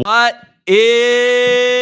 What is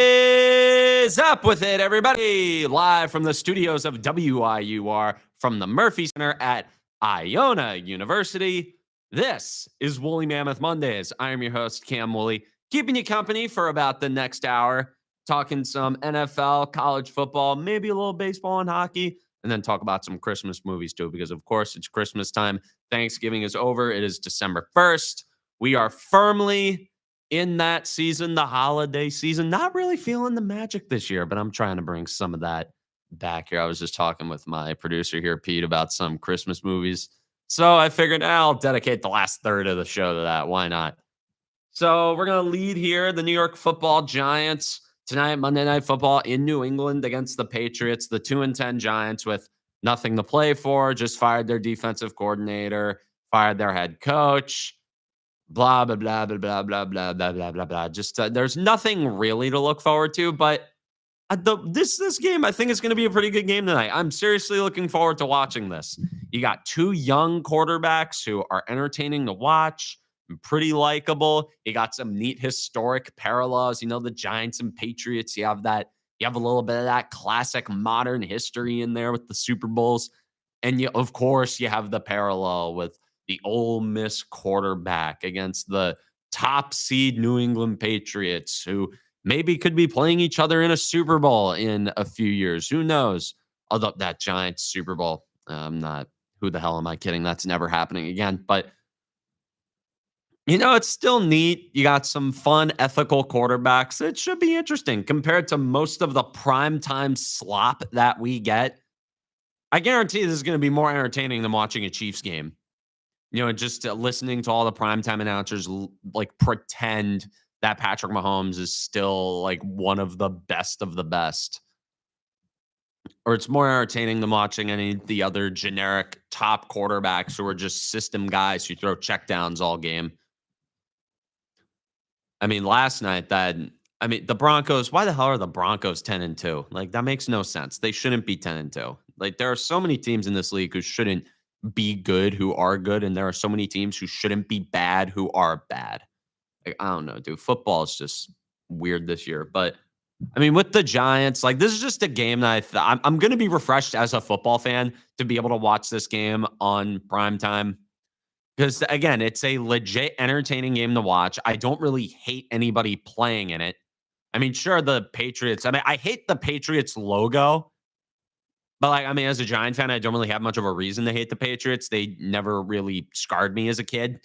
up with it, everybody? Live from the studios of WIUR from the Murphy Center at Iona University. This is Woolley Mammoth Mondays. I am your host, Cam Woolley, keeping you company for about the next hour, talking some NFL, college football, maybe a little baseball and hockey, and then talk about some Christmas movies too, because of course it's Christmas time. Thanksgiving is over. It is December 1st. We are firmly in that season, the holiday season. Not really feeling the magic this year, but I'm trying to bring some of that back here. I was just talking with my producer here, Pete, about some Christmas movies. So I figured I'll dedicate the last third of the show to that. Why not? So we're going to lead here the New York Football Giants tonight, Monday Night Football in New England against the Patriots, the 2-10 Giants with nothing to play for, just fired their defensive coordinator, fired their head coach. Blah blah blah blah blah blah blah blah blah blah blah. Just there's nothing really to look forward to, but this game I think is going to be a pretty good game tonight. I'm seriously looking forward to watching this. You got two young quarterbacks who are entertaining to watch, and pretty likable. You got some neat historic parallels. You know, the Giants and Patriots. You have a little bit of that classic modern history in there with the Super Bowls, and of course you have the parallel with the Ole Miss quarterback against the top seed New England Patriots, who maybe could be playing each other in a Super Bowl in a few years. Who knows? Although that Giants Super Bowl, I'm not, who the hell am I kidding? That's never happening again. But, it's still neat. You got some fun, ethical quarterbacks. It should be interesting compared to most of the primetime slop that we get. I guarantee this is going to be more entertaining than watching a Chiefs game. Just listening to all the primetime announcers like pretend that Patrick Mahomes is still like one of the best of the best. Or it's more entertaining than watching any of the other generic top quarterbacks who are just system guys who throw checkdowns all game. I mean, last night the Broncos, why the hell are the Broncos 10-2? Like, that makes no sense. They shouldn't be 10-2. Like, there are so many teams in this league who shouldn't be good, who are good, and there are so many teams who shouldn't be bad, who are bad. Like, I don't know, dude. Football is just weird this year. But I mean, with the Giants, like, this is just a game that I'm going to be refreshed as a football fan to be able to watch this game on primetime. Because again, it's a legit entertaining game to watch. I don't really hate anybody playing in it. I mean, sure, the Patriots. I mean, I hate the Patriots logo. But, like, I mean, as a Giant fan, I don't really have much of a reason to hate the Patriots. They never really scarred me as a kid,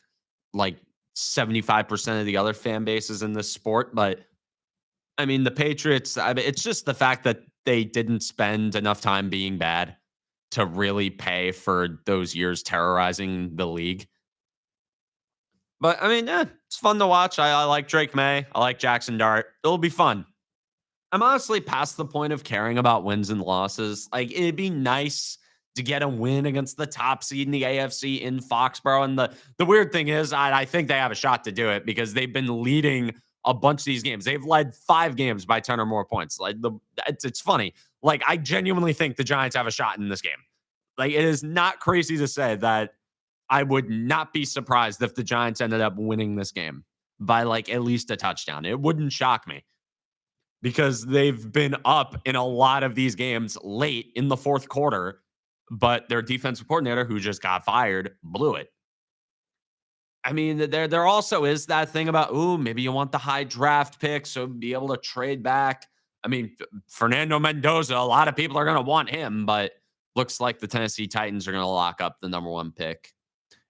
like 75% of the other fan bases in this sport. But, I mean, the Patriots, I mean, it's just the fact that they didn't spend enough time being bad to really pay for those years terrorizing the league. But, I mean, it's fun to watch. I like Drake May. I like Jackson Dart. It'll be fun. I'm honestly past the point of caring about wins and losses. Like, it'd be nice to get a win against the top seed in the AFC in Foxborough. And the weird thing is, I think they have a shot to do it because they've been leading a bunch of these games. They've led 5 games by 10 or more points. Like, it's funny. Like, I genuinely think the Giants have a shot in this game. Like, it is not crazy to say that I would not be surprised if the Giants ended up winning this game by like at least a touchdown. It wouldn't shock me, because they've been up in a lot of these games late in the fourth quarter, but their defensive coordinator, who just got fired, blew it. I mean, there also is that thing about, maybe you want the high draft pick, so be able to trade back. I mean, Fernando Mendoza, a lot of people are going to want him, but looks like the Tennessee Titans are going to lock up the number 1 pick.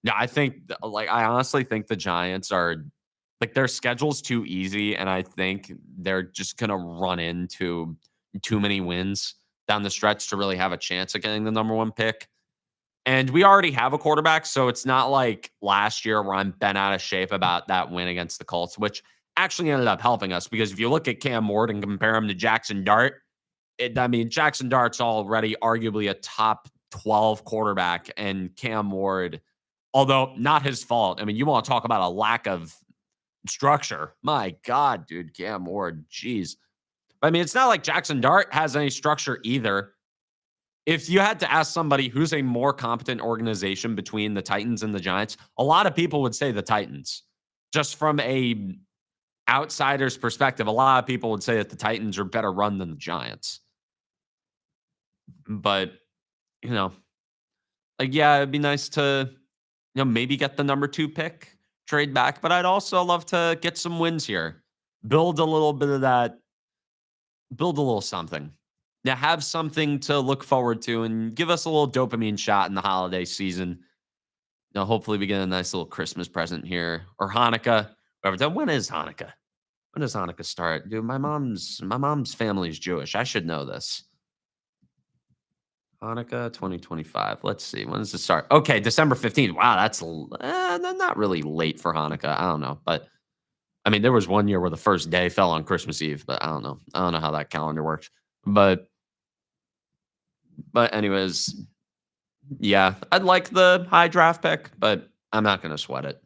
Yeah, I honestly think the Giants are, like, their schedule's too easy, and I think they're just gonna run into too many wins down the stretch to really have a chance at getting the number 1 pick. And we already have a quarterback, so it's not like last year where I'm bent out of shape about that win against the Colts, which actually ended up helping us, because if you look at Cam Ward and compare him to Jackson Dart, Jackson Dart's already arguably a top 12 quarterback, and Cam Ward, although not his fault. I mean, you want to talk about a lack of structure. My God, dude, Cam Ward, jeez. I mean, it's not like Jackson Dart has any structure either. If you had to ask somebody who's a more competent organization between the Titans and the Giants, a lot of people would say the Titans, just from a outsider's perspective, a lot of people would say that the Titans are better run than the Giants. But, you know, like, yeah, it'd be nice to, maybe get the number 2 pick, trade back, but I'd also love to get some wins here. Build a little bit of that, build a little something. Now have something to look forward to and give us a little dopamine shot in the holiday season. Hopefully we get a nice little Christmas present here or Hanukkah. Whatever. When is Hanukkah? When does Hanukkah start? Dude, my mom's family is Jewish. I should know this. Hanukkah 2025. Let's see. When does it start? Okay, December 15th. Wow, that's not really late for Hanukkah. I don't know. But I mean, there was one year where the first day fell on Christmas Eve, but I don't know. I don't know how that calendar works. But anyways, yeah, I'd like the high draft pick, but I'm not gonna sweat it.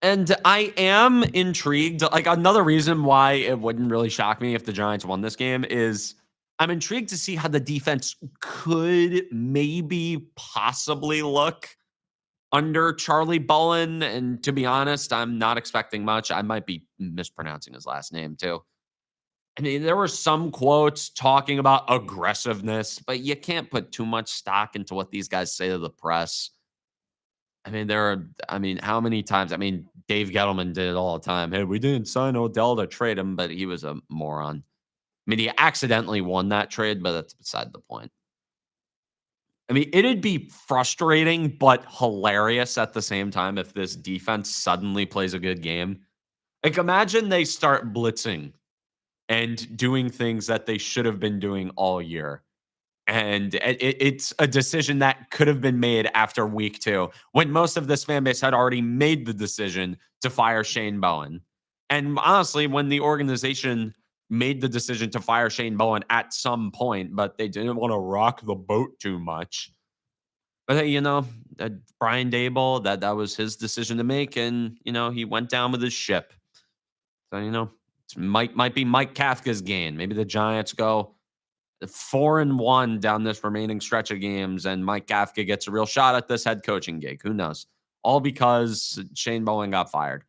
And I am intrigued. Like another reason why it wouldn't really shock me if the Giants won this game is I'm intrigued to see how the defense could maybe possibly look under Charlie Bullen. And to be honest, I'm not expecting much. I might be mispronouncing his last name too. I mean, there were some quotes talking about aggressiveness, but you can't put too much stock into what these guys say to the press. How many times? I mean, Dave Gettleman did it all the time. Hey, we didn't sign Odell to trade him, but he was a moron. I mean, he accidentally won that trade, but that's beside the point. I mean, it'd be frustrating, but hilarious at the same time if this defense suddenly plays a good game. Like, imagine they start blitzing and doing things that they should have been doing all year. And it's a decision that could have been made after week 2 when most of this fan base had already made the decision to fire Shane Bowen. And honestly, when the organization made the decision to fire Shane Bowen at some point, but they didn't want to rock the boat too much. But hey, Brian Dable, that was his decision to make, and he went down with his ship. So might be Mike Kafka's gain. Maybe the Giants go 4-1 down this remaining stretch of games, and Mike Kafka gets a real shot at this head coaching gig. Who knows? All because Shane Bowen got fired.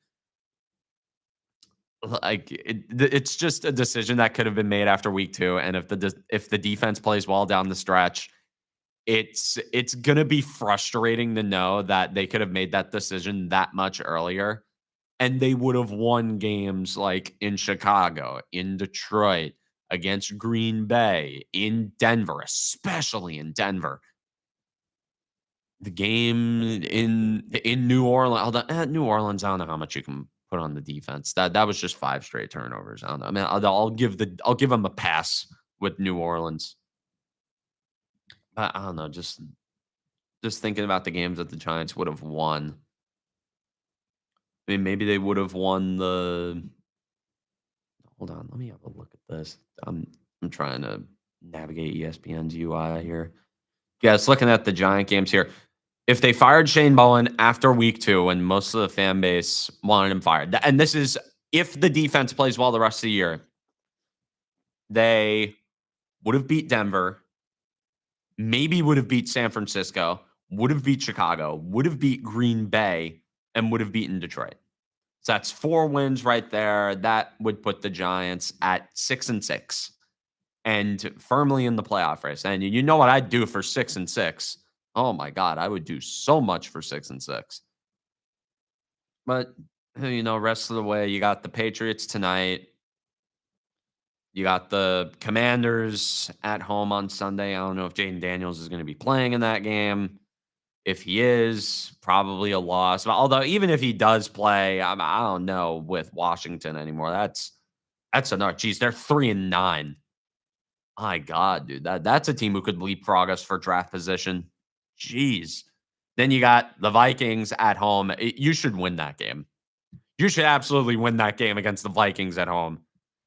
Like it's just a decision that could have been made after week 2, and if the defense plays well down the stretch, it's gonna be frustrating to know that they could have made that decision that much earlier, and they would have won games like in Chicago, in Detroit, against Green Bay, in Denver, especially in Denver. The game in New Orleans, New Orleans, I don't know how much you can put on the defense. That was just 5 straight turnovers. I don't know. I mean, I'll give them a pass with New Orleans. I don't know. Just thinking about the games that the Giants would have won. I mean, maybe they would have won the. Hold on, let me have a look at this. I'm trying to navigate ESPN's UI here. Yeah, it's looking at the Giant games here. If they fired Shane Bowen after week 2, when most of the fan base wanted him fired, and this is if the defense plays well the rest of the year, they would have beat Denver, maybe would have beat San Francisco, would have beat Chicago, would have beat Green Bay, and would have beaten Detroit. So that's 4 wins right there. That would put the Giants at 6-6 and firmly in the playoff race. And you know what I'd do for 6-6? Oh my God, I would do so much for 6-6. But rest of the way, you got the Patriots tonight. You got the Commanders at home on Sunday. I don't know if Jaden Daniels is going to be playing in that game. If he is, probably a loss. Although even if he does play, I don't know with Washington anymore. That's enough. Geez, they're 3-9. My God, dude, that's a team who could leapfrog us for draft position. Jeez. Then you got the Vikings at home. You should win that game. You should absolutely win that game against the Vikings at home.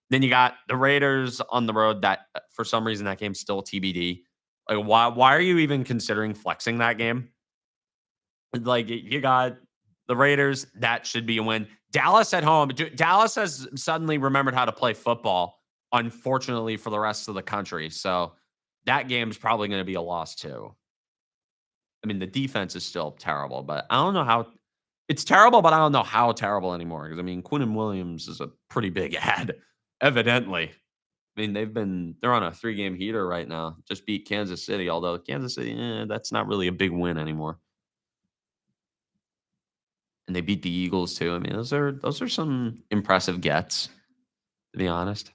Then you got the Raiders on the road. That for some reason that game's still TBD. Like, why are you even considering flexing that game? Like, you got the Raiders. That should be a win. Dallas at home. Dallas has suddenly remembered how to play football, unfortunately, for the rest of the country. So that game's probably going to be a loss, too. I mean, the defense is still terrible, but I don't know how. It's terrible, but I don't know how terrible anymore. Because I mean, Quinn Williams is a pretty big ad, evidently. I mean, they're on a 3-game heater right now. Just beat Kansas City, although Kansas City, that's not really a big win anymore. And they beat the Eagles too. I mean, those are some impressive gets, to be honest.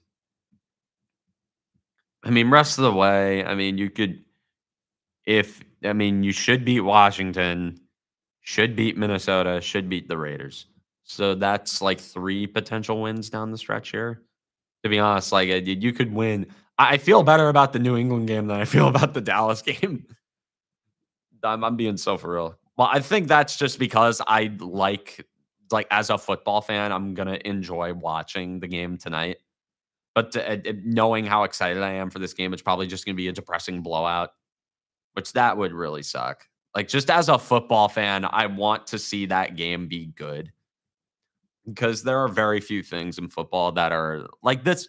I mean, rest of the way, I mean, you could if I mean, you should beat Washington, should beat Minnesota, should beat the Raiders. So that's like 3 potential wins down the stretch here. To be honest, like, you could win. I feel better about the New England game than I feel about the Dallas game. I'm being so for real. Well, I think that's just because I as a football fan, I'm gonna enjoy watching the game tonight. But knowing how excited I am for this game, it's probably just gonna be a depressing blowout, which that would really suck. Like, just as a football fan, I want to see that game be good because there are very few things in football that are like this.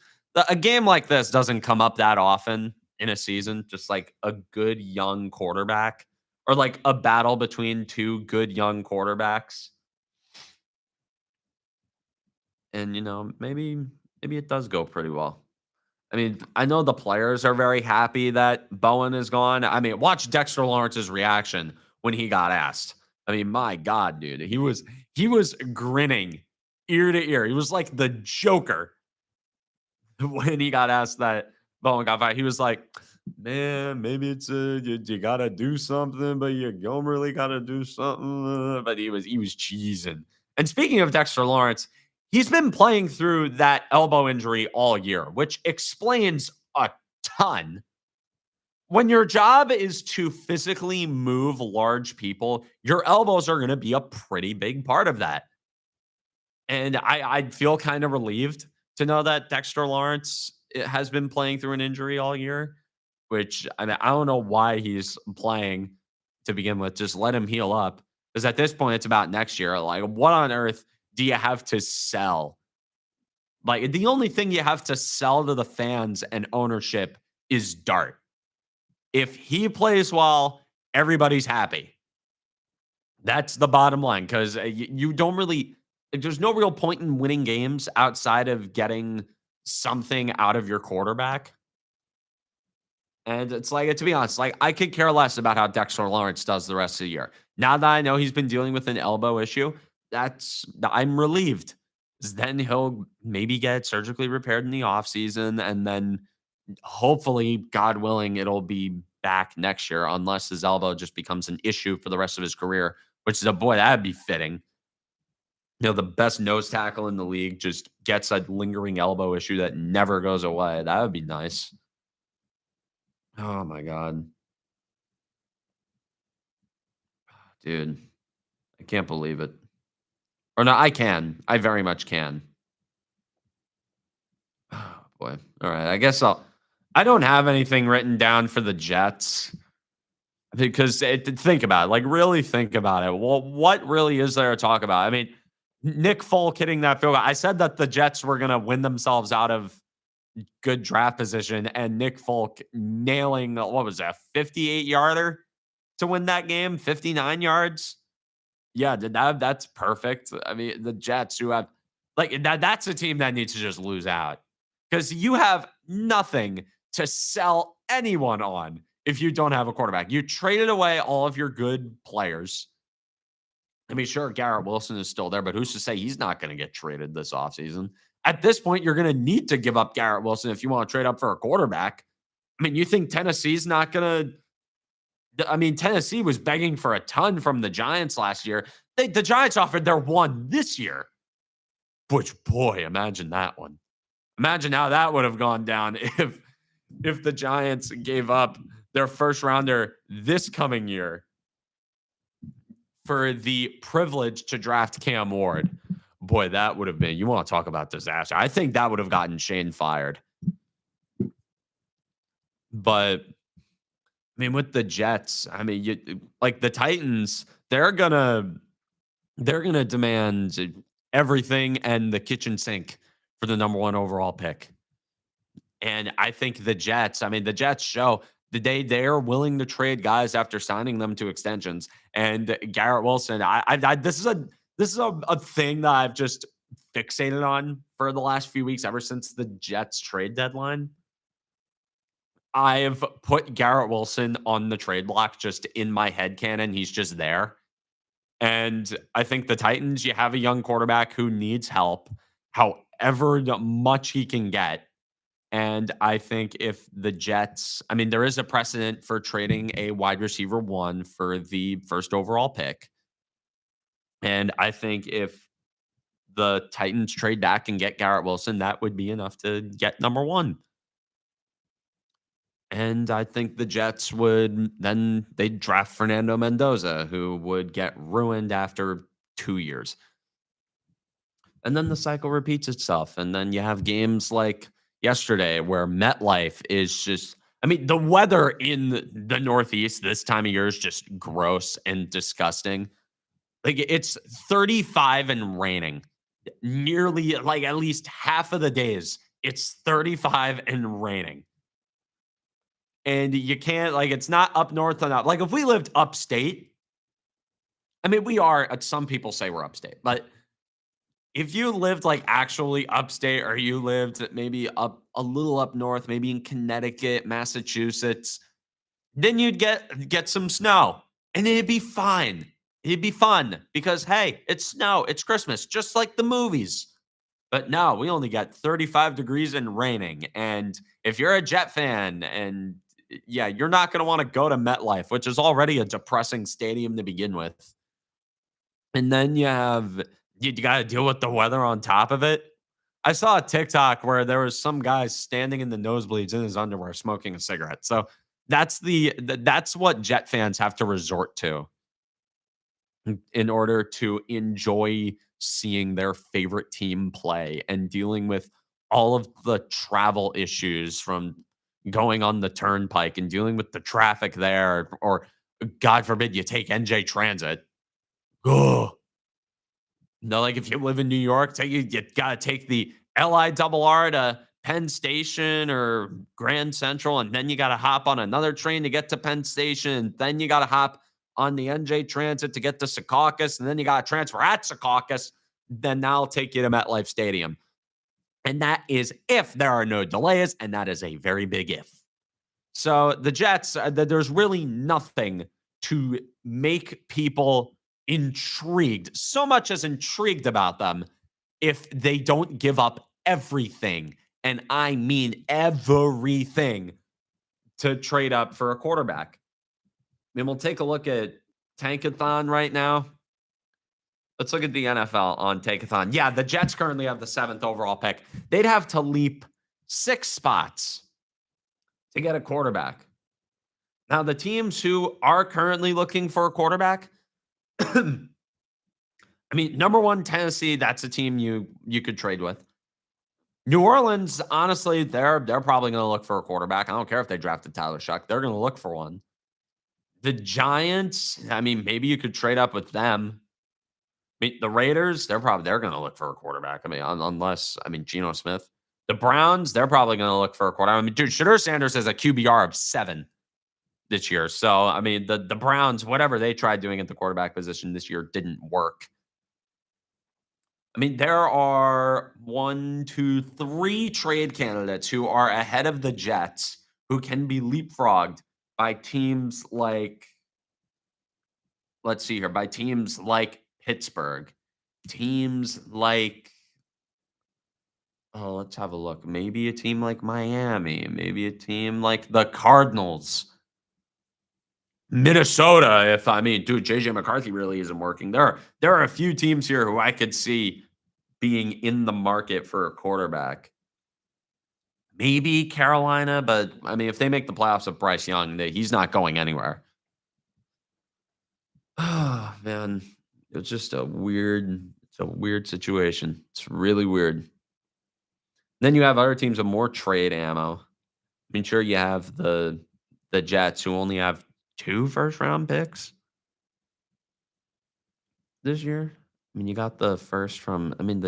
A game like this doesn't come up that often in a season, just like a good young quarterback or like a battle between 2 good young quarterbacks. And, maybe it does go pretty well. I mean, I know the players are very happy that Bowen is gone. I mean, watch Dexter Lawrence's reaction when he got asked. I mean, my God, dude, he was grinning ear to ear. He was like the Joker when he got asked that Bowen got fired. He was like, "Man, maybe it's you gotta do something, but you don't really gotta do something." But he was cheesing. And speaking of Dexter Lawrence, he's been playing through that elbow injury all year, which explains a ton. When your job is to physically move large people, your elbows are going to be a pretty big part of that. And I feel kind of relieved to know that Dexter Lawrence has been playing through an injury all year, which I mean, I don't know why he's playing to begin with. Just let him heal up. Because at this point, it's about next year. Like, what on earth do you have to sell? Like, the only thing you have to sell to the fans and ownership is Dart. If he plays well, everybody's happy. That's the bottom line because you don't really, like, there's no real point in winning games outside of getting something out of your quarterback. And it's like, to be honest, like, I could care less about how Dexter Lawrence does the rest of the year. Now that I know he's been dealing with an elbow issue, I'm relieved. 'Cause then he'll maybe get surgically repaired in the offseason. And then hopefully, God willing, it'll be back next year, unless his elbow just becomes an issue for the rest of his career, which is a boy, that'd be fitting. The best nose tackle in the league just gets a lingering elbow issue that never goes away. That would be nice. Oh my God. Dude, I can't believe it. Or no, I can. I very much can. Oh boy. All right. I don't have anything written down for the Jets because think about it. Like, really think about it. Well, what really is there to talk about? I mean, Nick Folk hitting that field goal. I said that the Jets were going to win themselves out of good draft position, and Nick Folk nailing, what was that, 58 yarder to win that game, 59 yards. Yeah, that's perfect. I mean, the Jets who have like that's a team that needs to just lose out because you have nothing to sell anyone on if you don't have a quarterback. You traded away all of your good players. I mean, sure, Garrett Wilson is still there, but who's to say he's not going to get traded this offseason? At this point, you're going to need to give up Garrett Wilson if you want to trade up for a quarterback. I mean, you think Tennessee's not going to I mean, Tennessee was begging for a ton from the Giants last year. The Giants offered their one this year, which, boy, imagine that one. Imagine how that would have gone down if the Giants gave up their first rounder this coming year for the privilege to draft Cam Ward. Boy, that would have been, you want to talk about disaster. I think that would have gotten Shane fired. But I mean, with the Jets, I mean, like the Titans, they're gonna demand everything and the kitchen sink for the number one overall pick. And I think the Jets, I mean, the Jets show the day they're willing to trade guys after signing them to extensions. And Garrett Wilson, this is a thing that I've just fixated on for the last few weeks, ever since the Jets trade deadline. I've put Garrett Wilson on the trade block just in my head canon. He's just there. And I think the Titans, you have a young quarterback who needs help, however much he can get. And I think if the Jets, I mean, there is a precedent for trading a wide receiver one for the first overall pick. And I think if the Titans trade back and get Garrett Wilson, that would be enough to get number one. And I think the Jets would then they'd draft Fernando Mendoza, who would get ruined after 2 years. And then the cycle repeats itself. And then you have games like yesterday where MetLife is just, I mean, the weather in the Northeast this time of year is just gross and disgusting. Like it's 35 and raining. Nearly like at least half of the days, it's 35 and raining. And you can't, like, it's not up north enough. Like, if we lived upstate, I mean, we are, some people say we're upstate, but if you lived like actually upstate or you lived maybe up a little up north, maybe in Connecticut, Massachusetts, then you'd get some snow and it'd be fine. It'd be fun because hey, it's snow, it's Christmas, just like the movies. But no, we only got 35 degrees and raining. And if you're a Jet fan and yeah, you're not going to want to go to MetLife, which is already a depressing stadium to begin with. And then you got to deal with the weather on top of it. I saw a TikTok where there was some guy standing in the nosebleeds in his underwear smoking a cigarette. So that's what Jet fans have to resort to in order to enjoy seeing their favorite team play and dealing with all of the travel issues from going on the turnpike and dealing with the traffic there, or God forbid you take NJ Transit. Oh, no, like if you live in New York, you gotta take the LIRR to Penn Station or Grand Central, and then you gotta hop on another train to get to Penn Station, and then you gotta hop on the NJ Transit to get to Secaucus, and then you gotta transfer at Secaucus. Then that'll take you to MetLife Stadium. And that is if there are no delays, and that is a very big if. So the Jets, there's really nothing to make people intrigued, so much as intrigued about them, if they don't give up everything, and I mean everything, to trade up for a quarterback. I mean, we'll take a look at Tankathon right now. Let's look at the NFL on Tankathon. Yeah, the Jets currently have the 7th overall pick. They'd have to leap 6 spots to get a quarterback. Now, the teams who are currently looking for a quarterback, I mean, number 1, Tennessee, that's a team you could trade with. New Orleans, honestly, they're probably going to look for a quarterback. I don't care if they drafted Tyler Shuck. They're going to look for one. The Giants, I mean, maybe you could trade up with them. I mean, the Raiders, they're going to look for a quarterback. I mean, unless, I mean, Geno Smith. The Browns, they're probably going to look for a quarterback. I mean, dude, Shadur Sanders has a QBR of 7 this year. So, I mean, the Browns, whatever they tried doing at the quarterback position this year didn't work. I mean, there are 1, 2, 3 trade candidates who are ahead of the Jets who can be leapfrogged by teams like, let's see here, by teams like Pittsburgh, teams like, oh, let's have a look. Maybe a team like Miami, maybe a team like the Cardinals, Minnesota. If I mean, dude, JJ McCarthy really isn't working. There are a few teams here who I could see being in the market for a quarterback. Maybe Carolina, but I mean, if they make the playoffs with Bryce Young, he's not going anywhere. Oh man, it's just a weird situation. It's really weird. Then you have other teams with more trade ammo. I mean, sure, you have the Jets who only have 2 first-round picks this year. I mean, you got the first from, I mean,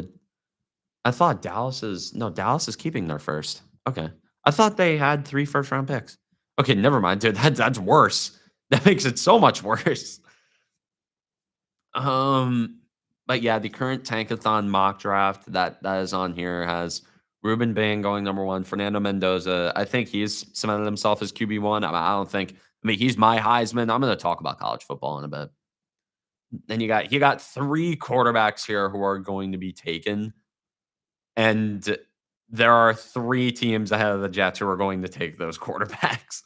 I thought Dallas is keeping their first. Okay. I thought they had 3 first-round picks. Okay, never mind, dude. That's worse. That makes it so much worse. But yeah, the current Tankathon mock draft that is on here has Ruben Bain going number one, Fernando Mendoza. I think he's cemented himself as QB1. I don't think. I mean, he's my Heisman. I'm going to talk about college football in a bit. Then you got three quarterbacks here who are going to be taken, and there are three teams ahead of the Jets who are going to take those quarterbacks.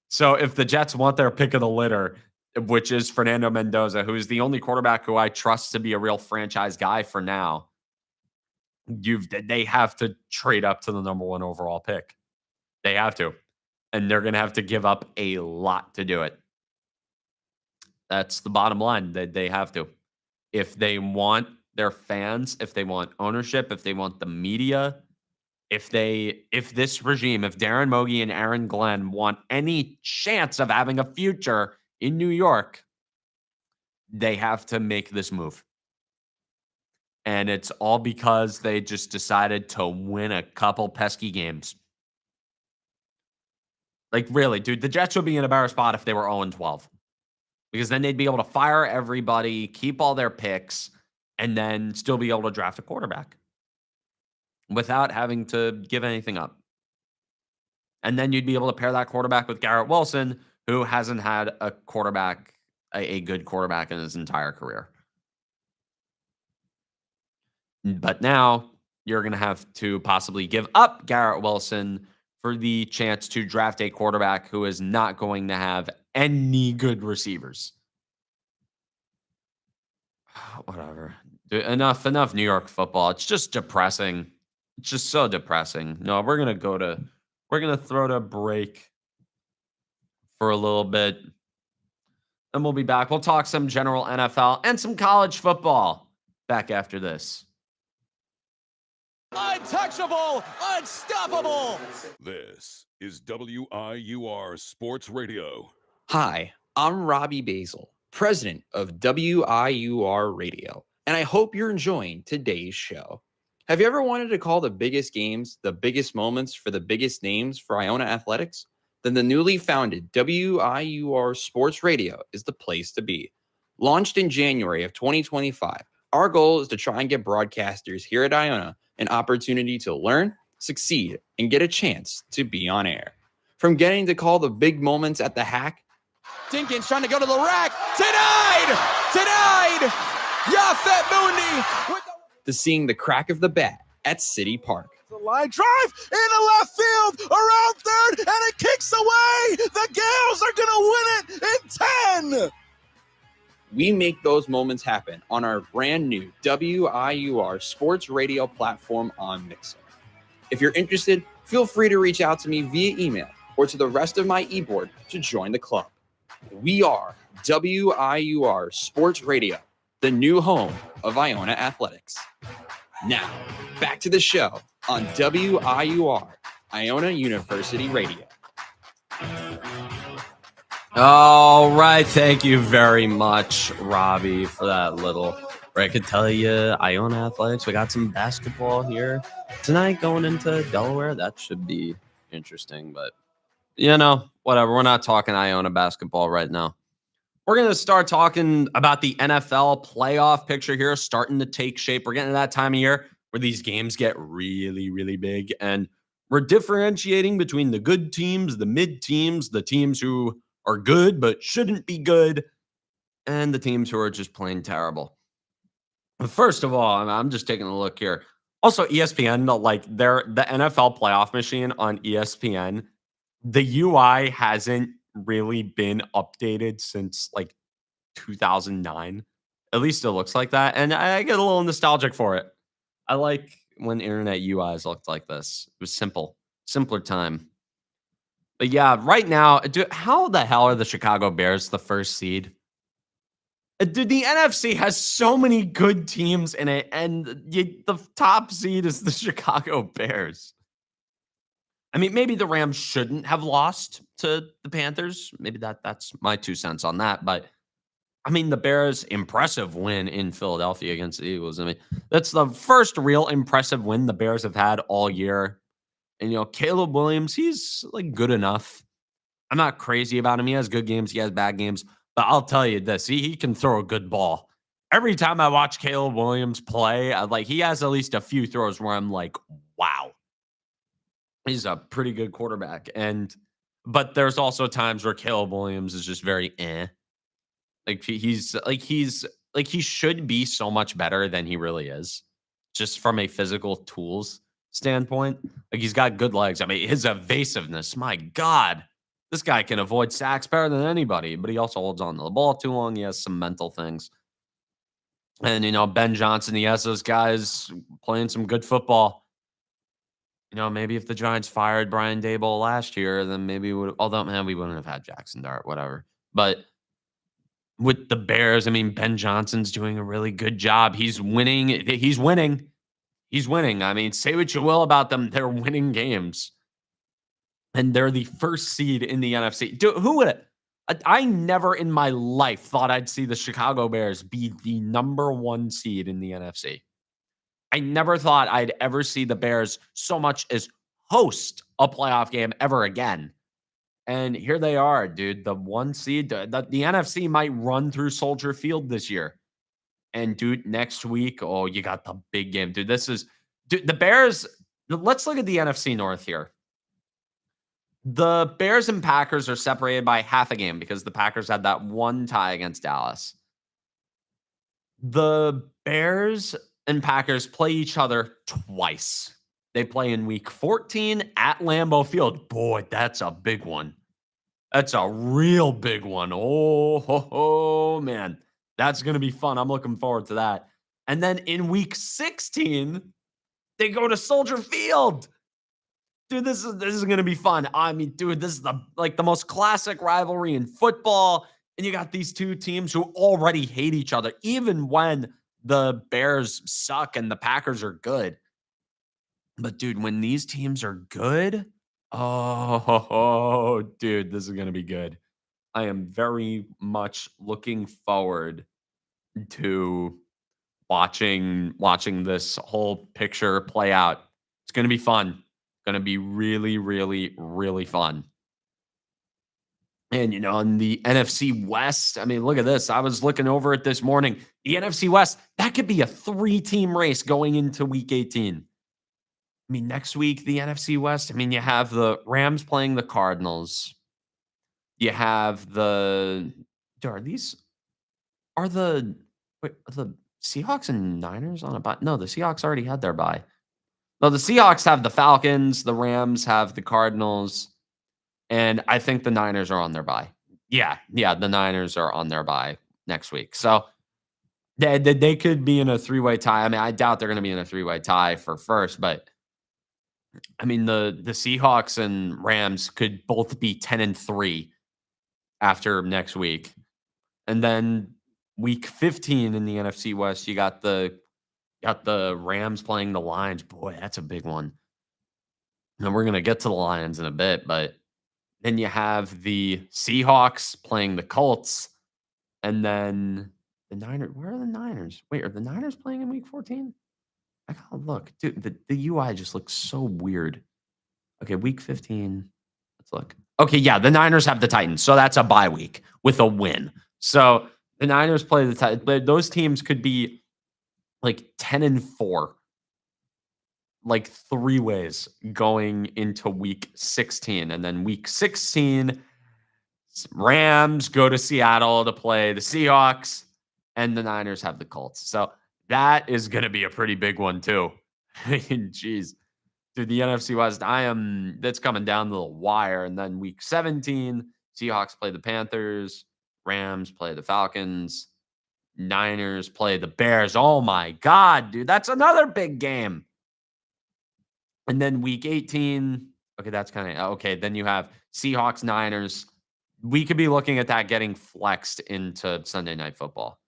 So if the Jets want their pick of the litter, which is Fernando Mendoza, who is the only quarterback who I trust to be a real franchise guy for now, they have to trade up to the number one overall pick. They have to. And they're going to have to give up a lot to do it. That's the bottom line. They have to. If they want their fans, if they want ownership, if they want the media, if this regime, if Darren Mogi and Aaron Glenn want any chance of having a future in New York, they have to make this move. And it's all because they just decided to win a couple pesky games. Like, really, dude, the Jets would be in a better spot if they were 0-12. Because then they'd be able to fire everybody, keep all their picks, and then still be able to draft a quarterback without having to give anything up. And then you'd be able to pair that quarterback with Garrett Wilson, who hasn't had a quarterback, a good quarterback in his entire career. But now you're going to have to possibly give up Garrett Wilson for the chance to draft a quarterback who is not going to have any good receivers. Whatever. Dude, enough New York football. It's just depressing. It's just so depressing. No, we're going to throw to break for a little bit. And we'll be back. We'll talk some general NFL and some college football back after this. Untouchable, unstoppable. This is WIUR Sports Radio. Hi, I'm Robbie Basil, president of WIUR Radio, and I hope you're enjoying today's show. Have you ever wanted to call the biggest games, the biggest moments for the biggest names for Iona Athletics? Then the newly founded WIUR Sports Radio is the place to be. Launched in January of 2025, our goal is to try and get broadcasters here at Iona an opportunity to learn, succeed, and get a chance to be on air. From getting to call the big moments at the hack. Dinkins trying to go to the rack. Denied. Yafet Mundi. To seeing the crack of the bat at City Park. The line drive into left field, around third, and it kicks away. The Gales are going to win it in 10. We make those moments happen on our brand new WIUR Sports Radio platform on Mixer. If you're interested, feel free to reach out to me via email or to the rest of my e-board to join the club. We are WIUR Sports Radio, the new home of Iona Athletics. Now, back to the show on WIUR, Iona University Radio. All right. Thank you very much, Robbie, for that little. I could tell you, Iona Athletics, we got some basketball here tonight going into Delaware. That should be interesting, but whatever. We're not talking Iona basketball right now. We're going to start talking about the NFL playoff picture here starting to take shape. We're getting to that time of year where these games get really, really big, and we're differentiating between the good teams, the mid teams, the teams who are good but shouldn't be good, and the teams who are just plain terrible. First of all, I'm just taking a look here. Also, ESPN, the NFL playoff machine on ESPN, the UI hasn't really been updated since 2009. At least it looks like that, and I get a little nostalgic for it. I like when internet UIs looked like this. It was simpler time. But yeah, right now, dude, how the hell are the Chicago Bears the first seed? Dude, the NFC has so many good teams in it, and the top seed is the Chicago Bears. I mean, maybe the Rams shouldn't have lost to the Panthers. Maybe that's my 2 cents on that. But, I mean, the Bears' impressive win in Philadelphia against the Eagles. I mean, that's the first real impressive win the Bears have had all year. And, Caleb Williams, he's good enough. I'm not crazy about him. He has good games. He has bad games. But I'll tell you this. He can throw a good ball. every time I watch Caleb Williams play, he has at least a few throws where I'm like, wow, he's a pretty good quarterback. But there's also times where Caleb Williams is just very eh. He should be so much better than he really is, just from a physical tools standpoint. Like he's got good legs. I mean, his evasiveness, my God, this guy can avoid sacks better than anybody, but he also holds on to the ball too long. He has some mental things. And Ben Johnson, he has those guys playing some good football. Maybe if the Giants fired Brian Daboll last year, then maybe we would. Although, man, we wouldn't have had Jackson Dart, whatever. But with the Bears, I mean, Ben Johnson's doing a really good job. He's winning. He's winning. He's winning. I mean, say what you will about them. They're winning games. And they're the first seed in the NFC. Dude, who would it? I never in my life thought I'd see the Chicago Bears be the number 1 seed in the NFC. I never thought I'd ever see the Bears so much as host a playoff game ever again. And here they are, dude. The 1 seed, the NFC might run through Soldier Field this year. And dude, next week, oh, you got the big game. Dude, the Bears. Let's look at the NFC North here. The Bears and Packers are separated by half a game because the Packers had that 1 tie against Dallas. The Bears and Packers play each other twice. They play in week 14 at Lambeau Field. Boy, that's a big one. That's a real big one. Oh, man. That's going to be fun. I'm looking forward to that. And then in week 16, they go to Soldier Field. Dude, this is going to be fun. I mean, dude, this is the most classic rivalry in football. And you got these two teams who already hate each other, even when the Bears suck and the Packers are good. But dude, when these teams are good, oh, dude, this is going to be good. I am very much looking forward to watching this whole picture play out. It's going to be fun. Going to be really, really, really fun. And, in the NFC West, I mean, look at this. I was looking over it this morning. The NFC West, that could be a 3-team race going into week 18. I mean, next week, the NFC West, I mean, you have the Rams playing the Cardinals. You have are the Seahawks and Niners on a bye? No, the Seahawks already had their bye. No, the Seahawks have the Falcons, the Rams have the Cardinals, and I think the Niners are on their bye. Yeah, the Niners are on their bye next week. So they could be in a 3-way tie. I mean, I doubt they're going to be in a 3-way tie for first, but I mean, the Seahawks and Rams could both be 10-3 after next week. And then week 15 in the NFC West, you got the Rams playing the Lions. Boy, that's a big one. And we're going to get to the Lions in a bit, but then you have the Seahawks playing the Colts, and then the Niners. Where are the Niners? Wait, are the Niners playing in week 14? I gotta look. Dude, the UI just looks so weird. Okay, week 15. Let's look. Okay, yeah, the Niners have the Titans, so that's a bye week with a win. So the Niners play the Titans, but those teams could be like 10-4, like 3 ways going into week 16. And then week 16, Rams go to Seattle to play the Seahawks, and the Niners have the Colts. So that is going to be a pretty big one too. Jeez. Dude, the NFC West, that's coming down to the wire. And then week 17, Seahawks play the Panthers, Rams play the Falcons, Niners play the Bears. Oh my God, dude, that's another big game. And then week 18, okay, that's kind of okay. Then you have Seahawks, Niners. We could be looking at that getting flexed into Sunday Night Football.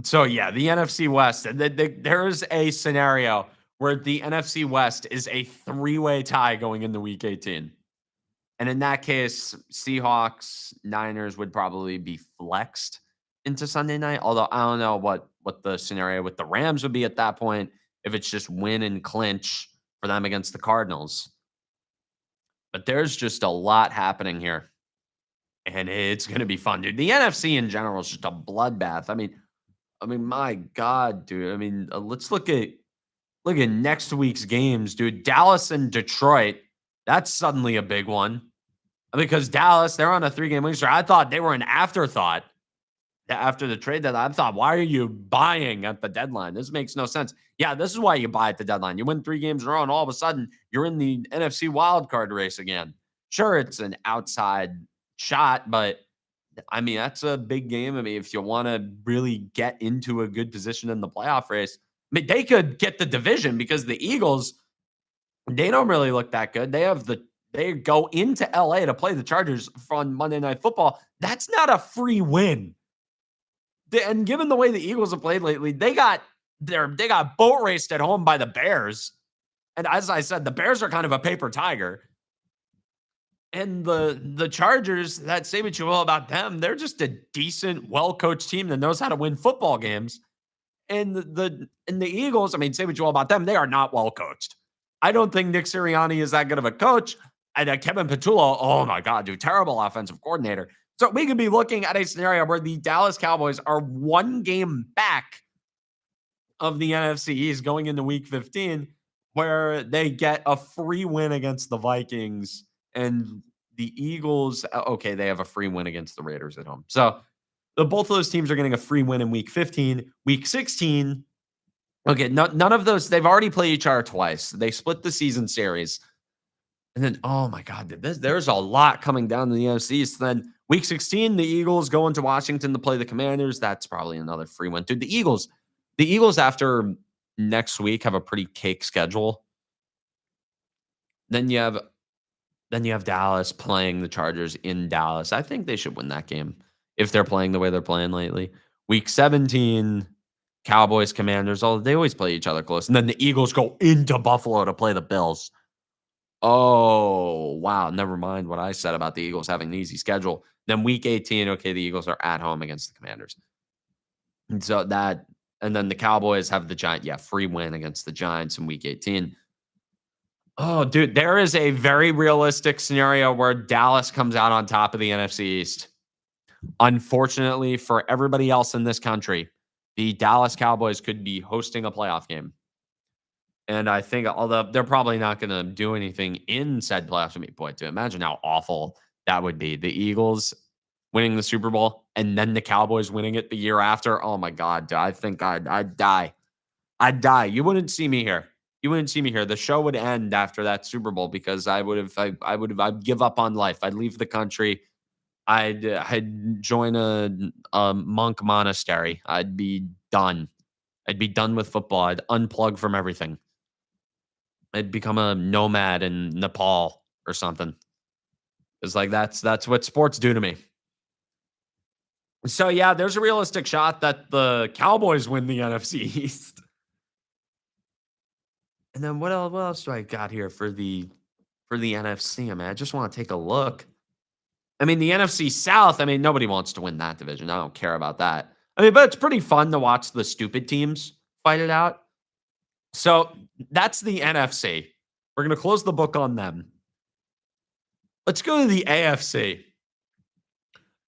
So yeah, the NFC West, there is a scenario where the NFC West is a 3-way tie going into week 18. And in that case, Seahawks, Niners would probably be flexed into Sunday night. Although I don't know what the scenario with the Rams would be at that point, if it's just win and clinch for them against the Cardinals. But there's just a lot happening here. and it's gonna be fun, dude. The NFC in general is just a bloodbath. I mean, my God, dude. Let's look at next week's games, dude. Dallas and Detroit. That's suddenly a big one because Dallas, they're on a 3-game winning streak. I thought they were an afterthought after the trade deadline. I thought, why are you buying at the deadline? This makes no sense. Yeah, this is why you buy at the deadline. You win 3 games in a row, and all of a sudden you're in the NFC wildcard race again. Sure, it's an outside shot, but that's a big game. If you want to really get into a good position in the playoff race, they could get the division because the Eagles, they don't really look that good. They go into LA to play the Chargers on Monday Night Football. That's not a free win. And given the way the Eagles have played lately, they got boat raced at home by the Bears. And as I said, the Bears are kind of a paper tiger. And the Chargers, that say what you will about them, they're just a decent, well-coached team that knows how to win football games. And the Eagles, say what you will about them, they are not well coached. I don't think Nick Sirianni is that good of a coach. And Kevin Patullo, oh my God, dude, terrible offensive coordinator. So we could be looking at a scenario where the Dallas Cowboys are 1 game back of the NFC East going into Week 15, where they get a free win against the Vikings, and the Eagles, okay, they have a free win against the Raiders at home. So both of those teams are getting a free win in Week 15. Week 16, okay, none of those, they've already played each other twice. They split the season series. And then, oh my God, there's a lot coming down to the NFC East. Then Week 16, the Eagles go into Washington to play the Commanders. That's probably another free win. Dude, the Eagles after next week have a pretty cake schedule. Then you have Dallas playing the Chargers in Dallas. I think they should win that game if they're playing the way they're playing lately. Week 17, Cowboys, Commanders, they always play each other close. And then the Eagles go into Buffalo to play the Bills. Oh, wow. Never mind what I said about the Eagles having an easy schedule. Then Week 18, okay, the Eagles are at home against the Commanders. And then the Cowboys have the free win against the Giants in Week 18. Oh, dude, there is a very realistic scenario where Dallas comes out on top of the NFC East. Unfortunately for everybody else in this country, the Dallas Cowboys could be hosting a playoff game. And I think, although they're probably not going to do anything in said playoffs, to imagine how awful that would be. The Eagles winning the Super Bowl and then the Cowboys winning it the year after. Oh my God, I think I'd die. I'd die. You wouldn't see me here. The show would end after that Super Bowl because I'd give up on life. I'd leave the country. I'd join a monk monastery. I'd be done. I'd be done with football. I'd unplug from everything. I'd become a nomad in Nepal or something. It's like that's what sports do to me. So yeah, there's a realistic shot that the Cowboys win the NFC East. And then what else do I got here for the NFC? I just want to take a look. The NFC South, nobody wants to win that division. I don't care about that. But it's pretty fun to watch the stupid teams fight it out. So that's the NFC. We're going to close the book on them. Let's go to the AFC.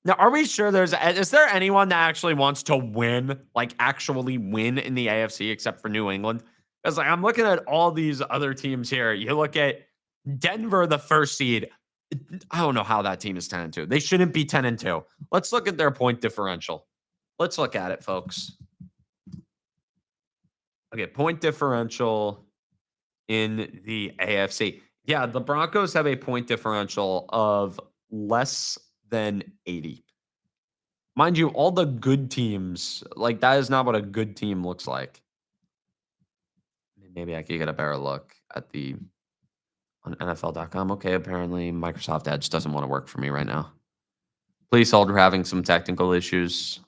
Now, are we sure is there anyone that actually wants to win, actually win in the AFC except for New England? Because I'm looking at all these other teams here. You look at Denver, the first seed. I don't know how that team is 10-2. They shouldn't be 10-2. Let's look at their point differential. Let's look at it, folks. Okay, point differential in the AFC. Yeah, the Broncos have a point differential of less than 80. Mind you, all the good teams, that is not what a good team looks like. Maybe I could get a better look at on NFL.com. Okay, apparently Microsoft Edge doesn't want to work for me right now. Please hold, we're having some technical issues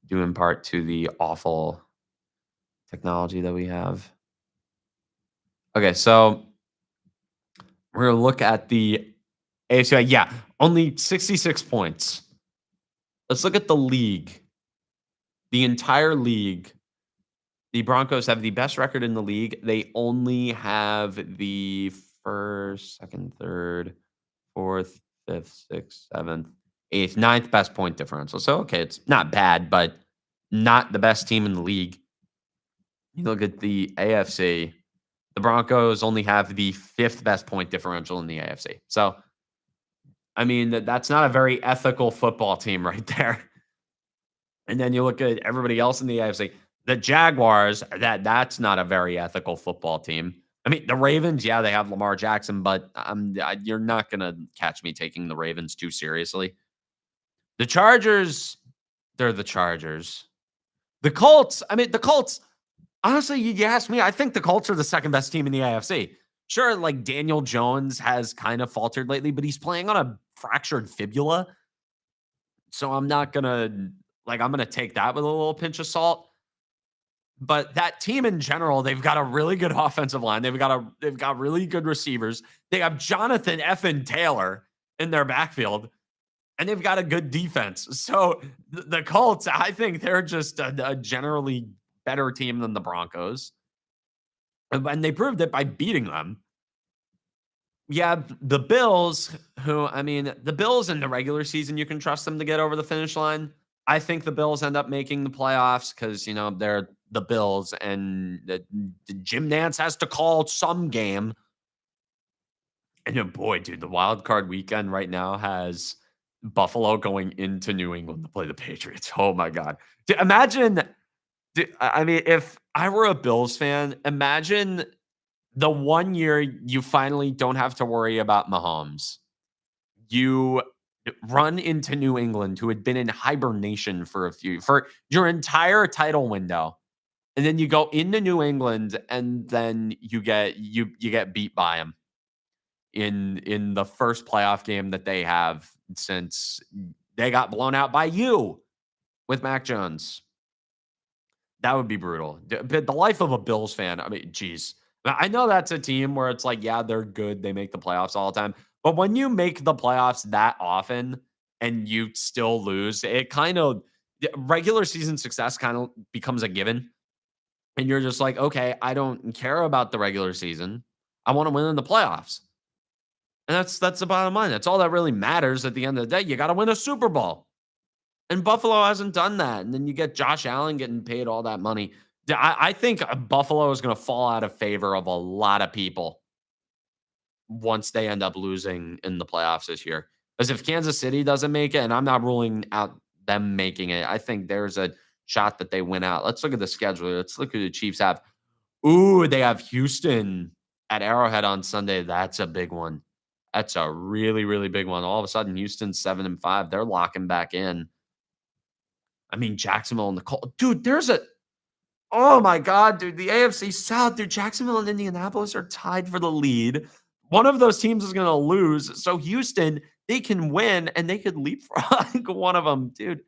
due in part to the awful technology that we have. Okay, so we're going to look at the AFC. Yeah, only 66 points. Let's look at the league. The entire league. The Broncos have the best record in the league. They only have the first, second, third, fourth, fifth, sixth, seventh, 8th, ninth best point differential. So, okay, it's not bad, but not the best team in the league. You look at the AFC, the Broncos only have the 5th best point differential in the AFC. So, I mean, that's not a very ethical football team right there. And then you look at everybody else in the AFC, the Jaguars, that's not a very ethical football team. I mean, the Ravens, yeah, they have Lamar Jackson, but you're not going to catch me taking the Ravens too seriously. The Chargers, they're the Chargers. The Colts, I mean, the Colts, honestly, you ask me, I think the Colts are the second best team in the AFC. Sure, like Daniel Jones has kind of faltered lately, but he's playing on a fractured fibula. So I'm not going to, I'm going to take that with a little pinch of salt. But that team in general, they've got a really good offensive line. They've got really good receivers. They have Jonathan effing Taylor in their backfield, and they've got a good defense. So the Colts, I think they're just a generally better team than the Broncos. And they proved it by beating them. Yeah, the Bills, the Bills in the regular season, you can trust them to get over the finish line. I think the Bills end up making the playoffs because, they're the Bills and the Jim Nance has to call some game. And boy, dude, the wild card weekend right now has Buffalo going into New England to play the Patriots. Oh my God. Imagine, if I were a Bills fan, imagine the one year you finally don't have to worry about Mahomes. You run into New England, who had been in hibernation for your entire title window. And then you go into New England and then you get beat by them in the first playoff game that they have since they got blown out by you with Mac Jones. That would be brutal. But the life of a Bills fan, geez. I know that's a team where it's like, yeah, they're good. They make the playoffs all the time. But when you make the playoffs that often and you still lose, it kind of regular season success kind of becomes a given. And you're just like, okay, I don't care about the regular season. I want to win in the playoffs. And that's the bottom line. That's all that really matters at the end of the day. You got to win a Super Bowl. And Buffalo hasn't done that. And then you get Josh Allen getting paid all that money. I think Buffalo is going to fall out of favor of a lot of people once they end up losing in the playoffs this year. Because if Kansas City doesn't make it, and I'm not ruling out them making it, I think there's a shot that they win out. Let's look at the schedule. Let's look at the Chiefs have. Ooh, they have Houston at Arrowhead on Sunday. That's a big one. That's a really, really big one. All of a sudden, Houston's 7-5. They're locking back in. Jacksonville and the Colts. Dude, oh my God, dude. The AFC South, dude. Jacksonville and Indianapolis are tied for the lead. One of those teams is going to lose. So Houston, they can win and they could leapfrog one of them, dude.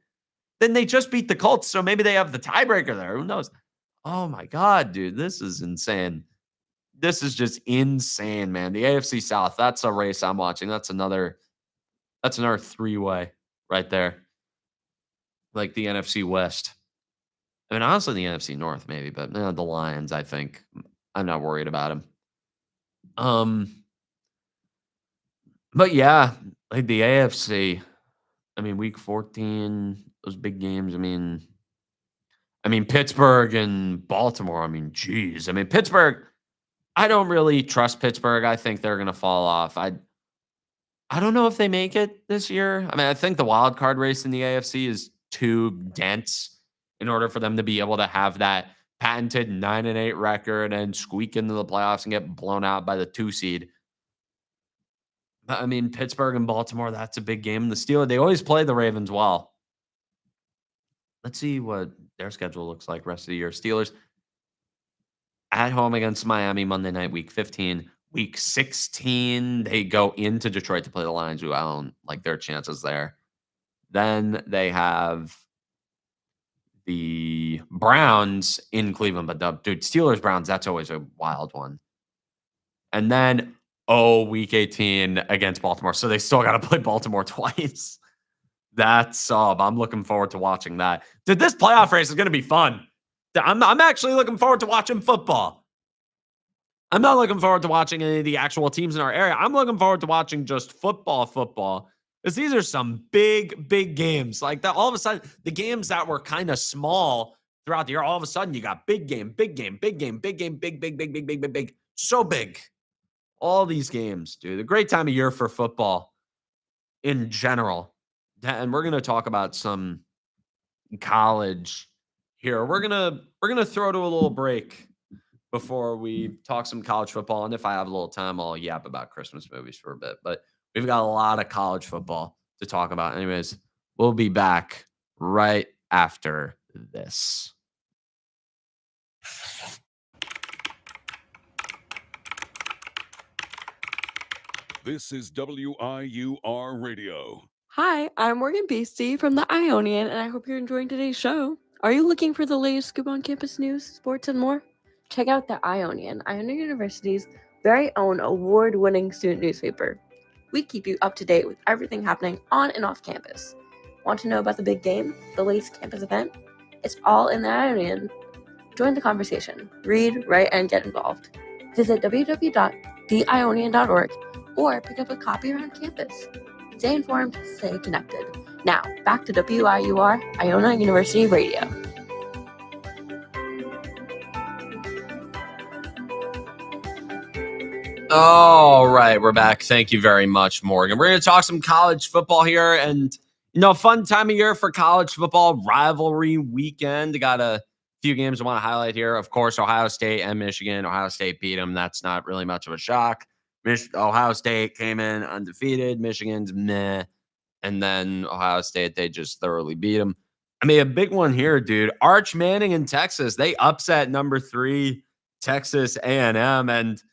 Then they just beat the Colts. So maybe they have the tiebreaker there. Who knows? Oh my God, dude. This is insane. This is just insane, man. The AFC South, that's a race I'm watching. That's another three-way right there. Like the NFC West. Honestly, the NFC North maybe, but the Lions, I think. I'm not worried about them. But yeah, like the AFC. Week 14, those big games. Pittsburgh and Baltimore. Geez. Pittsburgh, I don't really trust Pittsburgh. I think they're gonna fall off. I don't know if they make it this year. I think the wild card race in the AFC is too dense in order for them to be able to have that patented 9-8 record and squeak into the playoffs and get blown out by the 2 seed. But Pittsburgh and Baltimore, that's a big game. The Steelers, they always play the Ravens well. Let's see what their schedule looks like rest of the year. Steelers at home against Miami Monday night, week 15. Week 16, they go into Detroit to play the Lions, who I don't like their chances there. Then they have the Browns in Cleveland. But dude, Steelers-Browns, that's always a wild one. And then, week 18 against Baltimore. So they still got to play Baltimore twice. That's I'm looking forward to watching that. Dude, this playoff race is going to be fun. I'm actually looking forward to watching football. I'm not looking forward to watching any of the actual teams in our area. I'm looking forward to watching just football. Because these are some big games. Like that, all of a sudden, the games that were kind of small throughout the year, all of a sudden, you got big game, big game, big game, big game, big, so big. All these games, dude. A great time of year for football in general. And we're gonna talk about some college here. We're gonna throw to a little break before we talk some college football. And if I have a little time, I'll yap about Christmas movies for a bit. But we've got a lot of college football to talk about. Anyways, we'll be back right after this. This is WIUR Radio. Hi, I'm Morgan Beastie from the Ionian, and I hope you're enjoying today's show. Are you looking for the latest scoop on campus news, sports, and more? Check out the Ionian University's very own award-winning student newspaper. We keep you up to date with everything happening on and off campus. Want to know about the big game, the latest campus event? It's all in the Ionian. Join the conversation. Read, write, and get involved. Visit www.theionian.org or pick up a copy around campus. Stay informed, stay connected. Now, back to WIUR, Iona University Radio. All right, we're back. Thank you very much, Morgan. We're going to talk some college football here, and fun time of year for college football, rivalry weekend. Got a few games I want to highlight here. Of course, Ohio State and Michigan. Ohio State beat them. That's not really much of a shock. Ohio State came in undefeated. Michigan's meh, and then Ohio State, they just thoroughly beat them. I mean, a big one here, dude. Arch Manning in Texas, they upset number 3 Texas A&M, and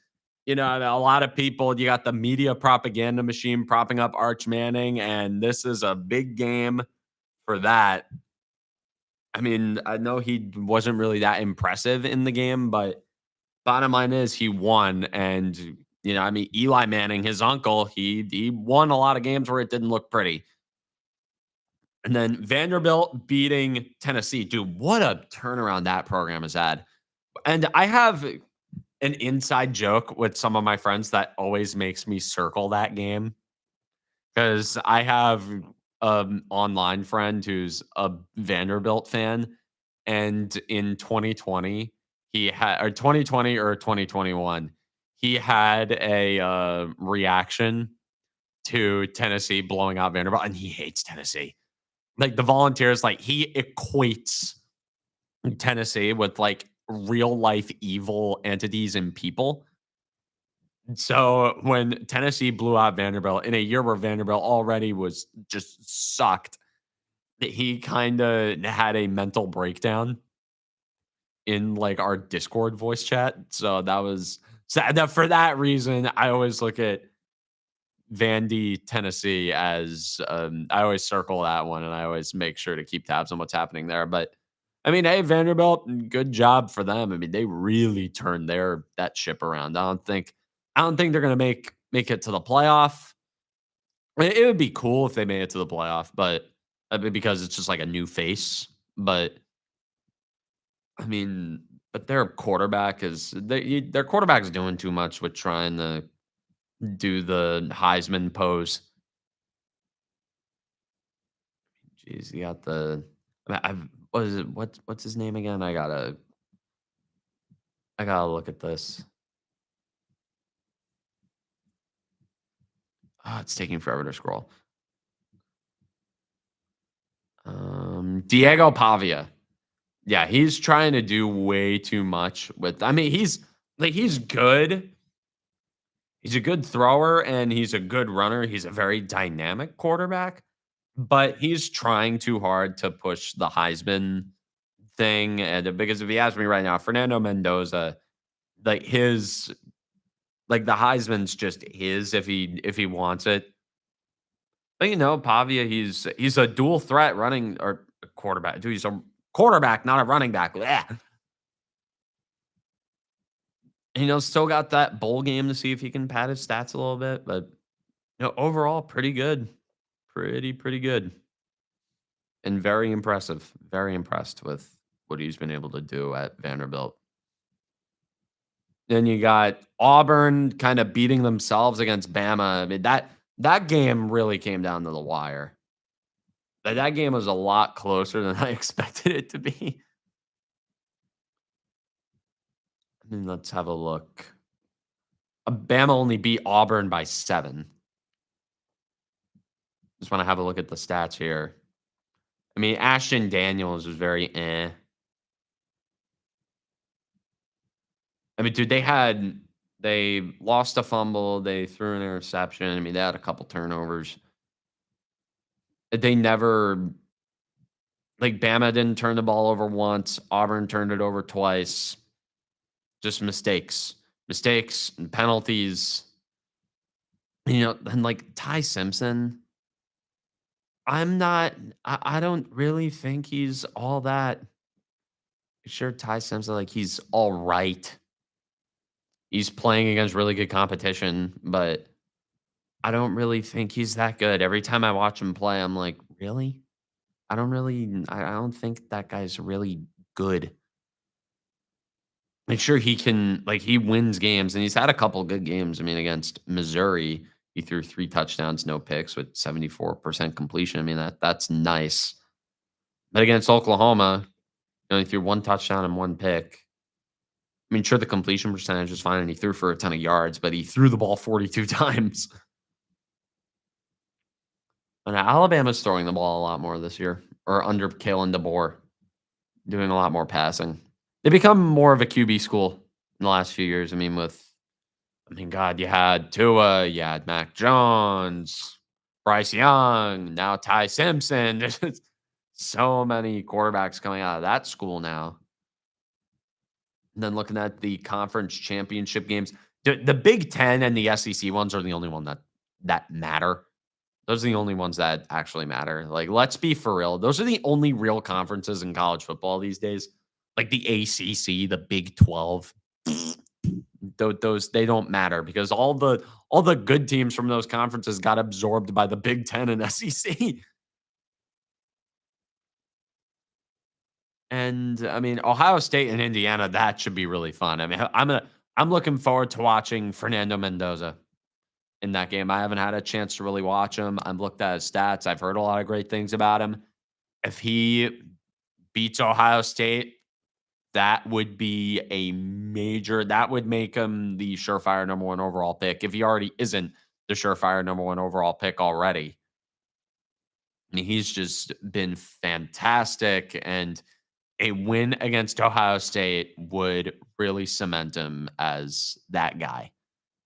a lot of people, you got the media propaganda machine propping up Arch Manning, and this is a big game for that. I mean, I know he wasn't really that impressive in the game, but bottom line is he won. And, Eli Manning, his uncle, he won a lot of games where it didn't look pretty. And then Vanderbilt beating Tennessee. Dude, what a turnaround that program has had. And I have an inside joke with some of my friends that always makes me circle that game, because I have an online friend who's a Vanderbilt fan, and in 2020 or 2021 he had a reaction to Tennessee blowing out Vanderbilt, and he hates Tennessee. Like the Volunteers, like he equates Tennessee with like real life evil entities and people. So when Tennessee blew out Vanderbilt in a year where Vanderbilt already was just sucked, he kind of had a mental breakdown in like our Discord voice chat. So that was sad. For that reason, I always look at Vandy, Tennessee as I always circle that one, and I always make sure to keep tabs on what's happening there. But I mean, hey, Vanderbilt, good job for them. I mean, they really turned that ship around. I don't think they're gonna make it to the playoff. It would be cool if they made it to the playoff, but because it's just like a new face. But I mean, their quarterback is doing too much with trying to do the Heisman pose. Jeez, you got the. What's his name again? I gotta look at this. Oh, it's taking forever to scroll. Diego Pavia. Yeah, he's trying to do way too much with. I mean, he's good. He's a good thrower and he's a good runner. He's a very dynamic quarterback, but he's trying too hard to push the Heisman thing. And because if he asks me right now, Fernando Mendoza, like the Heisman's just his if he wants it. But Pavia, he's a dual threat running or quarterback. Dude, he's a quarterback, not a running back. Still got that bowl game to see if he can pad his stats a little bit, but overall, pretty good, pretty good, and very impressive. Very impressed with what he's been able to do at Vanderbilt. Then you got Auburn kind of beating themselves against Bama. I mean, That game really came down to the wire. That game was a lot closer than I expected it to be. I mean, let's have a look. Bama only beat Auburn by 7. Just want to have a look at the stats here. I mean, Ashton Daniels was very eh. I mean, dude, they lost a fumble, they threw an interception. I mean, they had a couple turnovers. They never like Bama didn't turn the ball over once. Auburn turned it over twice. Just mistakes and penalties. And like Ty Simpson, I don't really think he's all that. Sure, Ty Simpson, like he's all right. He's playing against really good competition, but I don't really think he's that good. Every time I watch him play, I'm like, really? I don't think that guy's really good. Make sure he can, like, he wins games, and he's had a couple good games. I mean, against Missouri, he threw 3 touchdowns, no picks with 74% completion. I mean, that's nice. But against Oklahoma, he only threw 1 touchdown and 1 pick. I mean, sure, the completion percentage is fine, and he threw for a ton of yards, but he threw the ball 42 times. And Alabama's throwing the ball a lot more this year, or under Kalen DeBoer, doing a lot more passing. They become more of a QB school in the last few years. God, you had Tua, you had Mac Jones, Bryce Young, now Ty Simpson. There's just so many quarterbacks coming out of that school now. And then looking at the conference championship games, the Big Ten and the SEC ones are the only one that matter. Those are the only ones that actually matter. Like, let's be for real. Those are the only real conferences in college football these days. Like the ACC, the Big 12. Those they don't matter because all the good teams from those conferences got absorbed by the Big 10 and SEC. And I mean, Ohio State and Indiana, that should be really fun. I mean, I'm looking forward to watching Fernando Mendoza in that game. I haven't had a chance to really watch him. I've looked at his stats. I've heard a lot of great things about him. If he beats Ohio State, that would be that would make him the surefire number 1 overall pick if he already isn't the surefire number 1 overall pick already. I mean, he's just been fantastic, and a win against Ohio State would really cement him as that guy.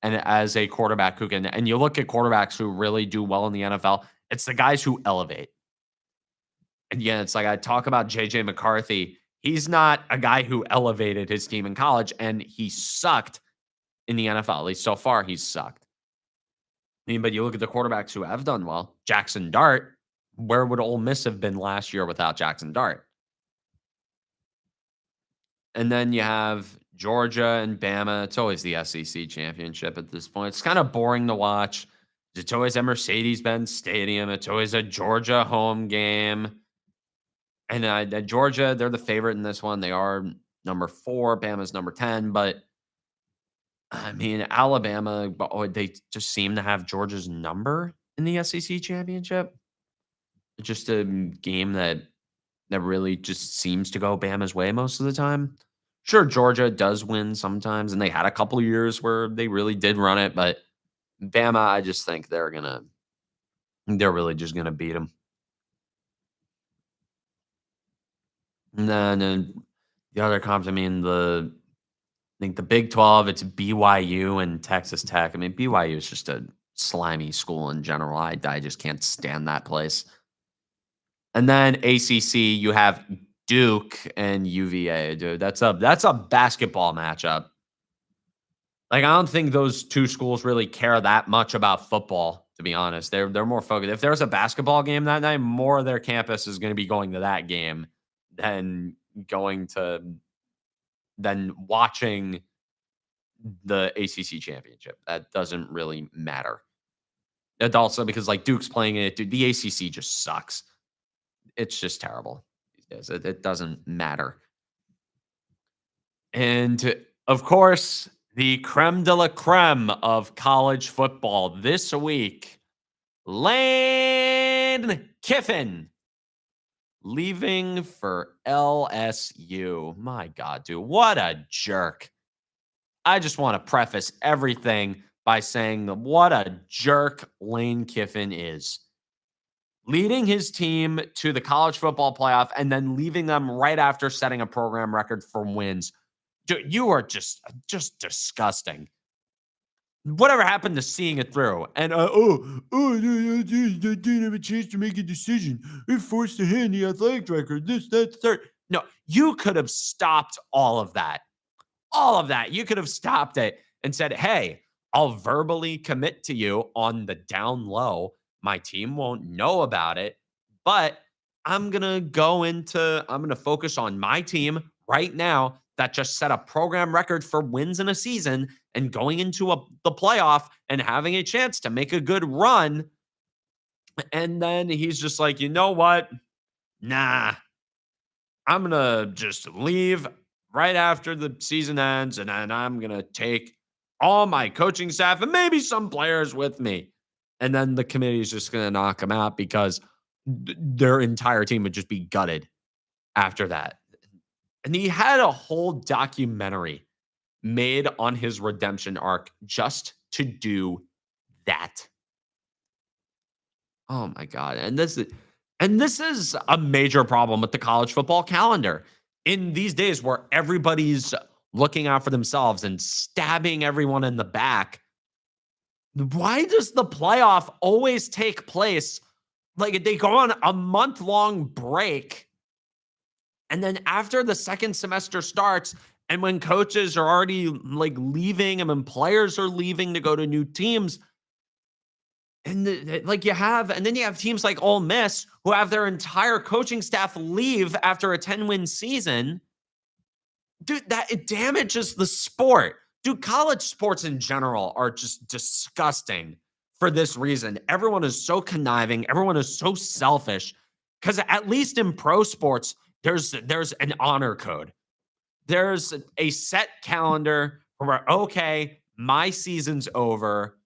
And as a quarterback who can, and you look at quarterbacks who really do well in the NFL, it's the guys who elevate. And yeah, it's like I talk about JJ McCarthy. He's not a guy who elevated his team in college, and he sucked in the NFL. At least so far, he's sucked. I mean, but you look at the quarterbacks who have done well. Jackson Dart, where would Ole Miss have been last year without Jackson Dart? And then you have Georgia and Bama. It's always the SEC championship at this point. It's kind of boring to watch. It's always at Mercedes-Benz Stadium. It's always a Georgia home game. And Georgia, they're the favorite in this one. They are number 4. Bama's number 10. But, I mean, Alabama, they just seem to have Georgia's number in the SEC championship. It's just a game that really just seems to go Bama's way most of the time. Sure, Georgia does win sometimes, and they had a couple of years where they really did run it, but Bama, I just think they're really just gonna beat them. And then the other comps, I mean, I think the Big 12, it's BYU and Texas Tech. I mean, BYU is just a slimy school in general. I just can't stand that place. And then ACC, you have Duke and UVA, dude. That's a basketball matchup. Like, I don't think those two schools really care that much about football, to be honest. They're more focused. If there's a basketball game that night, more of their campus is going to be going to that game than watching the ACC championship. That doesn't really matter. And also because like Duke's playing it, dude, the ACC just sucks. It's just terrible these days. It doesn't matter. And of course, the creme de la creme of college football this week Lane Kiffin leaving for LSU. My God, dude, what a jerk. I just want to preface everything by saying that what a jerk Lane Kiffin is. Leading his team to the college football playoff and then leaving them right after setting a program record for wins. Dude, you are just disgusting. Whatever happened to seeing it through? And they didn't have a chance to make a decision. They forced to hand the athletic record. This, that, third. No, you could have stopped all of that. All of that. You could have stopped it and said, hey, I'll verbally commit to you on the down low. My team won't know about it, but I'm going to focus on my team right now that just set a program record for wins in a season and going into the playoff and having a chance to make a good run. And then he's just like, you know what? Nah, I'm going to just leave right after the season ends. And then I'm going to take all my coaching staff and maybe some players with me. And then the committee is just going to knock him out because their entire team would just be gutted after that. And he had a whole documentary made on his redemption arc just to do that. Oh my God. And this is a major problem with the college football calendar. In these days where everybody's looking out for themselves and stabbing everyone in the back, why does the playoff always take place like they go on a month-long break? And then after the second semester starts, and when coaches are already like leaving and when players are leaving to go to new teams, and then you have teams like Ole Miss who have their entire coaching staff leave after a 10-win season. Dude, it damages the sport. Dude, college sports in general are just disgusting for this reason. Everyone is so conniving. Everyone is so selfish. Because at least in pro sports, there's an honor code. There's a set calendar where, okay, my season's over.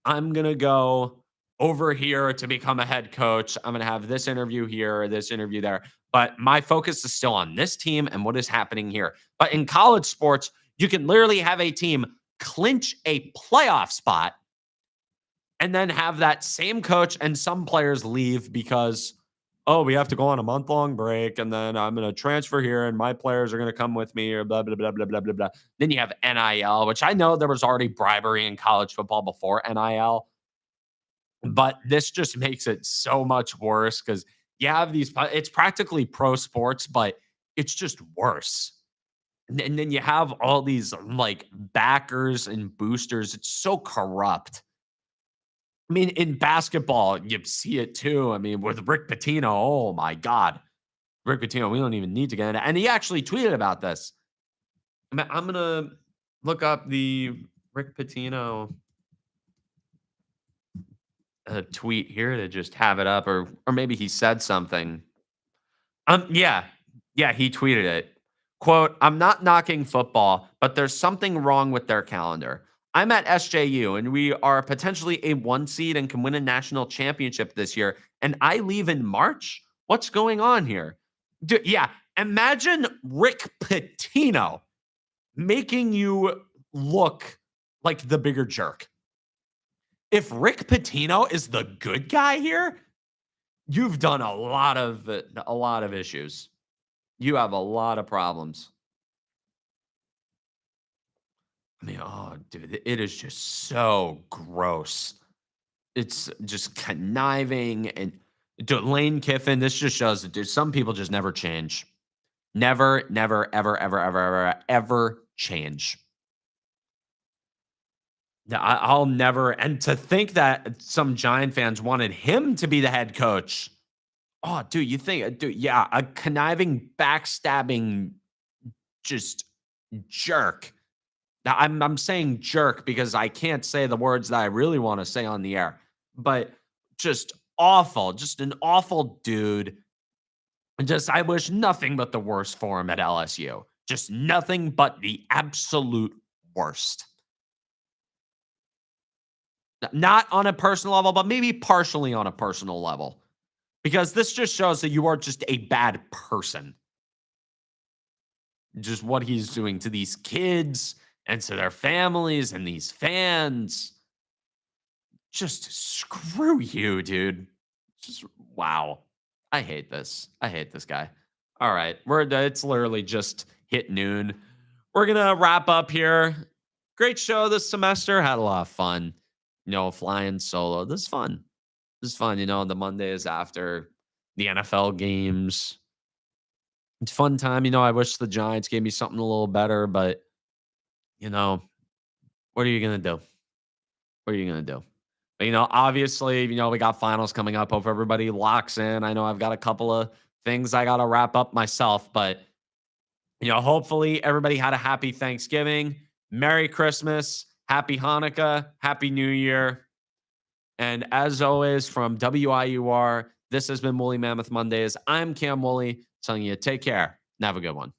I'm going to go over here to become a head coach. I'm going to have this interview here, this interview there. But my focus is still on this team and what is happening here. But in college sports, you can literally have a team clinch a playoff spot and then have that same coach and some players leave because, oh, we have to go on a month-long break, and then I'm going to transfer here, and my players are going to come with me, or blah, blah, blah, blah, blah, blah, blah. Then you have NIL, which I know there was already bribery in college football before NIL, but this just makes it so much worse because you have it's practically pro sports, but it's just worse. And then you have all these like backers and boosters. It's so corrupt. I mean, in basketball, you see it too. I mean, with Rick Pitino, oh my God. Rick Pitino, we don't even need to get into it. And he actually tweeted about this. I'm going to look up the Rick Pitino tweet here to just have it up, or maybe he said something. Yeah, he tweeted it. Quote, I'm not knocking football, but there's something wrong with their calendar. I'm at SJU, and we are potentially a 1 seed and can win a national championship this year. And I leave in March? What's going on here? Dude, yeah, imagine Rick Pitino making you look like the bigger jerk. If Rick Pitino is the good guy here, you've done a lot of issues. You have a lot of problems. I mean, oh, dude, it is just so gross. It's just conniving. And dude, Lane Kiffin, this just shows that, dude, some people just never change. Never, never, ever, ever, ever, ever, ever change. I'll never. And to think that some Giant fans wanted him to be the head coach. Oh, dude, yeah, a conniving, backstabbing, just jerk. Now, I'm saying jerk because I can't say the words that I really want to say on the air, but just awful, just an awful dude. I wish nothing but the worst for him at LSU. Just nothing but the absolute worst. Not on a personal level, but maybe partially on a personal level. Because this just shows that you are just a bad person. Just what he's doing to these kids and to their families and these fans. Just screw you, dude. Just wow. I hate this. I hate this guy. All right. It's literally just hit noon. We're gonna wrap up here. Great show this semester. Had a lot of fun. Flying solo. This is fun. This is fun. The Mondays after the NFL games. It's fun time. I wish the Giants gave me something a little better, but what are you gonna do? What are you gonna do? But, obviously, we got finals coming up. Hope everybody locks in. I know I've got a couple of things I gotta wrap up myself, but hopefully everybody had a happy Thanksgiving, Merry Christmas, Happy Hanukkah, Happy New Year. And as always, from WIUR, this has been Woolley Mammoth Mondays. I'm Cam Woolley telling you take care and have a good one.